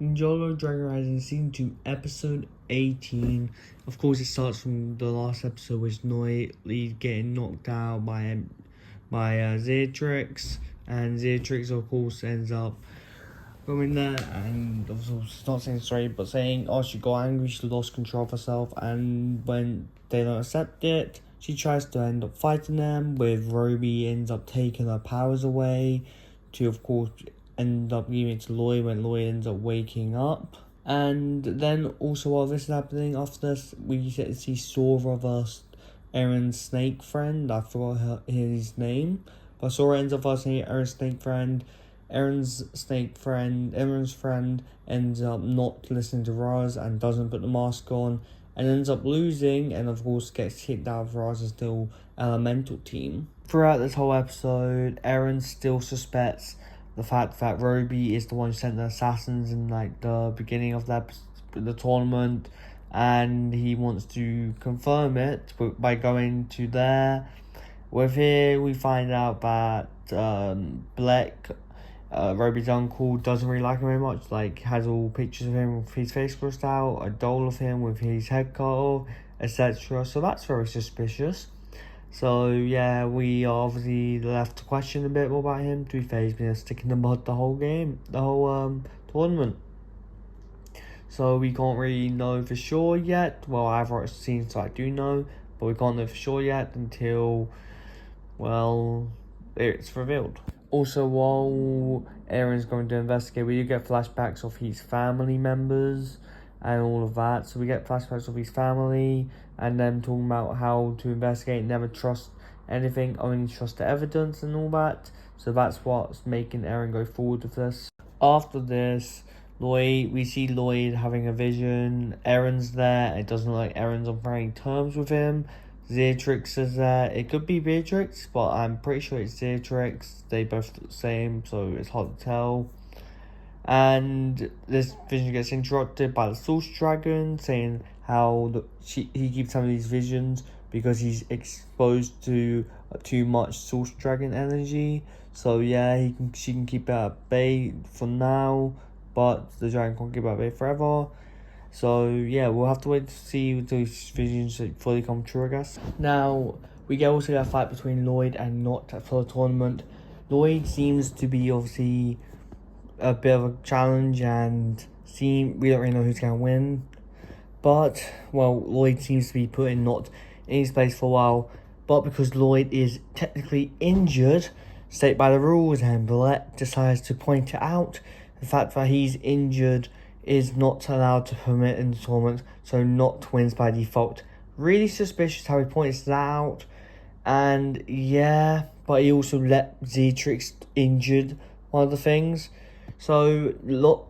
Ninjago Dragon Rising Season 2, Episode 18. Of course, it starts from the last episode, with Noi getting knocked out by Xertrix, and Xertrix, of course, ends up going there, and also she's not saying straight, but saying, oh, she got angry, she lost control of herself, and when they don't accept it, she tries to end up fighting them, with Ruby ends up taking her powers away, to, of course, end up giving it to Lloyd when Lloyd ends up waking up. And then also while this is happening, after this, we get to see Sora versus Aaron's snake friend. I forgot his name, but Sora ends up versus Aaron's snake friend. Aaron's friend ends up not listening to Roz and doesn't put the mask on, and ends up losing, and of course gets kicked out of Roz's still elemental team. Throughout this whole episode, Aaron still suspects the fact that Ruby is the one who sent the assassins in the beginning of the tournament, and he wants to confirm it by going to there. With here, we find out that Black, Ruby's uncle, doesn't really like him very much. Has all pictures of him with his face crossed out, a doll of him with his head cut off, etc. So that's very suspicious. So yeah, we are obviously left to question a bit more about him. To be fair, he's been a stick in the mud the whole tournament. So we can't really know for sure yet. Well, I've already seen, so I do know, but we can't know for sure yet until, well, it's revealed. Also, while Aaron's going to investigate, we do get flashbacks of his family members and all of that. So we get flashbacks of his family and them talking about how to investigate, never trust anything, only trust the evidence and all that. So that's what's making Aaron go forward with this. After this, we see Lloyd having a vision. Aaron's there. It doesn't look like Aaron's on very terms with him. Xertrix is there. It could be Beatrix, but I'm pretty sure it's Xertrix. They both look the same, so it's hard to tell. And this vision gets interrupted by the Source Dragon, saying how he keeps having these visions because he's exposed to too much Source Dragon energy. So yeah, she can keep it at bay for now, but the dragon can't keep it at bay forever. So yeah, we'll have to wait to see until these visions fully come true, I guess. Now, we also get a fight between Lloyd and Not for the tournament. Lloyd seems to be obviously a bit of a challenge, and we don't really know who's going to win. But, well, Lloyd seems to be putting Not in his place for a while. But because Lloyd is technically injured, stated by the rules, and Black decides to point it out, the fact that he's injured is not allowed to permit in the tournament, so Not wins by default. Really suspicious how he points that out. And yeah, but he also let Xertrix injured, one of the things. So Not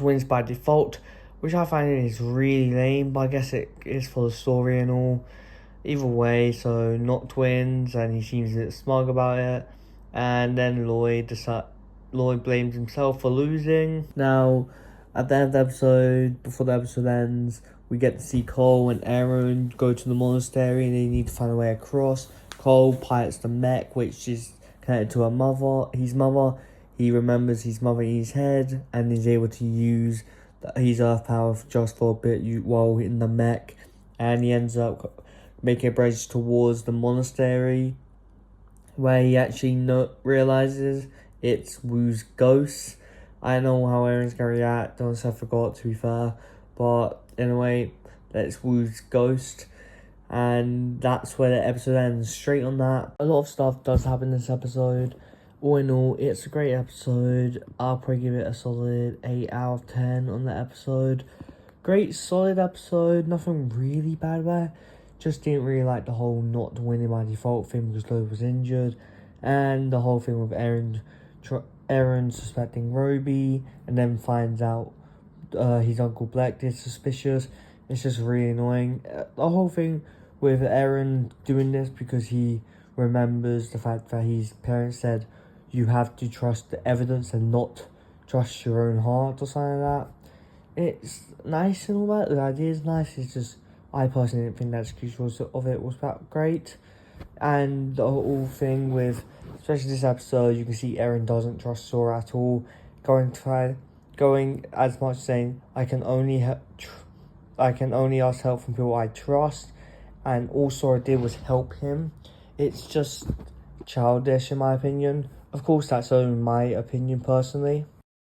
wins by default, which I find is really lame, but I guess it is for the story and all. Either way, so Not wins, and he seems a bit smug about it. And then Lloyd blames himself for losing. Now, at the end of the episode, before the episode ends, we get to see Cole and Aaron go to the monastery, and they need to find a way across. Cole pilots the mech, which is connected to his mother. He remembers his mother in his head, and is able to use his earth power just for a bit while in the mech. And he ends up making a bridge towards the monastery, where he actually realizes it's Wu's ghost. I don't know how Aaron's going to react. Honestly, I forgot, to be fair. But anyway, that's Wu's ghost. And that's where the episode ends. Straight on that. A lot of stuff does happen in this episode. All in all, it's a great episode. I'll probably give it a solid 8 out of 10 on the episode. Great, solid episode. Nothing really bad about it. Just didn't really like the whole Not winning by default thing because Lloyd was injured. And the whole thing with Aaron suspecting Ruby, and then finds out his Uncle Black is suspicious. It's just really annoying. The whole thing with Aaron doing this because he remembers the fact that his parents said you have to trust the evidence and not trust your own heart or something like that. It's nice and all that. The idea is nice. It's just, I personally didn't think the execution of it was that great. And the whole thing with, especially this episode, you can see Aaron doesn't trust Sora at all. going as much saying I can only ask help from people I trust, and all Sora did was help him. It's just childish in my opinion. Of course, that's only my opinion personally.